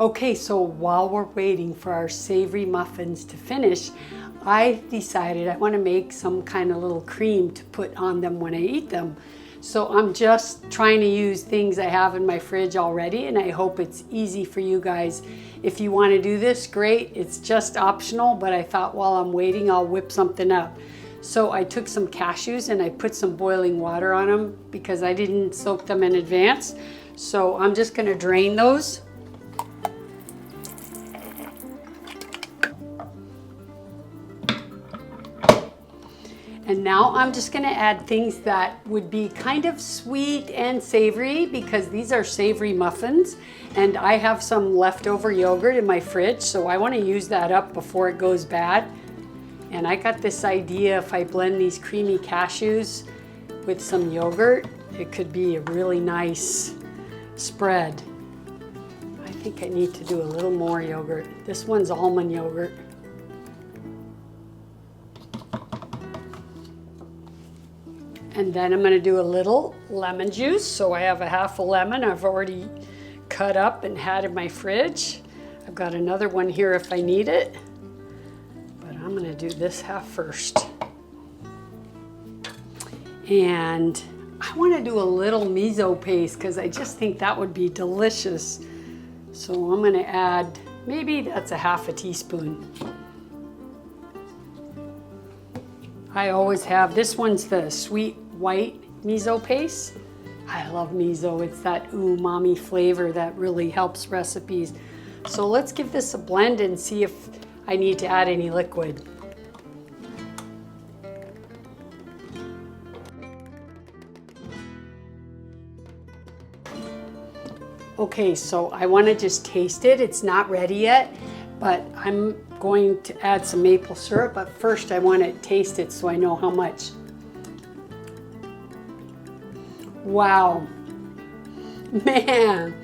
Okay, so while we're waiting for our savory muffins to finish, I decided I want to make some kind of little cream to put on them when I eat them. So I'm just trying to use things I have in my fridge already, and I hope it's easy for you guys. If you want to do this, great. It's just optional, but I thought while I'm waiting, I'll whip something up. So I took some cashews and I put some boiling water on them because I didn't soak them in advance. So I'm just going to drain those. And now I'm just going to add things that would be kind of sweet and savory because these are savory muffins. And I have some leftover yogurt in my fridge, so I want to use that up before it goes bad. And I got this idea, if I blend these creamy cashews with some yogurt, it could be a really nice spread. I think I need to do a little more yogurt. This one's almond yogurt. And then I'm going to do a little lemon juice. So I have a half a lemon I've already cut up and had in my fridge. I've got another one here if I need it. But I'm going to do this half first. And I want to do a little miso paste because I just think that would be delicious. So I'm going to add, maybe that's a half a teaspoon. I always have, this one's the sweet white miso paste. I love miso. It's that umami flavor that really helps recipes. So let's give this a blend and see if I need to add any liquid. Okay, so I want to just taste it. It's not ready yet, but I'm going to add some maple syrup, but first I want to taste it so I know how much. Wow, man,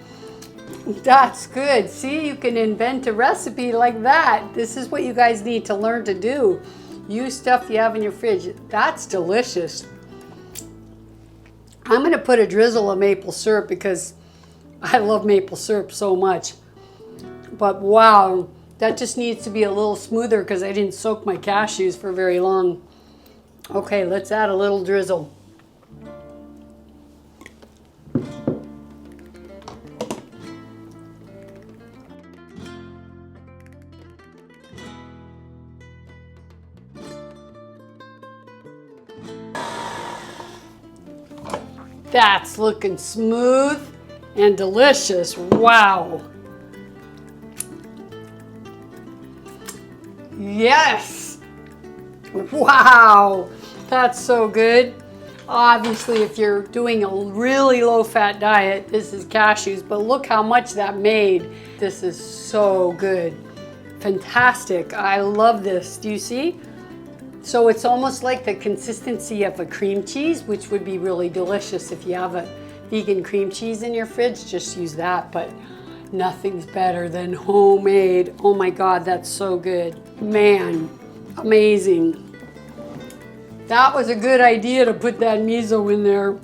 that's good. See, you can invent a recipe like that. This is what you guys need to learn to do. Use stuff you have in your fridge. That's delicious. I'm going to put a drizzle of maple syrup because I love maple syrup so much. But wow, that just needs to be a little smoother because I didn't soak my cashews for very long. Okay, let's add a little drizzle. That's looking smooth and delicious. Wow. Yes. Wow. That's so good. Obviously, if you're doing a really low-fat diet, this is cashews, but look how much that made. This is so good. Fantastic. I love this. Do you see? So it's almost like the consistency of a cream cheese, which would be really delicious if you have a vegan cream cheese in your fridge. Just use that, but nothing's better than homemade. Oh my God, that's so good. Man, amazing. That was a good idea to put that miso in there.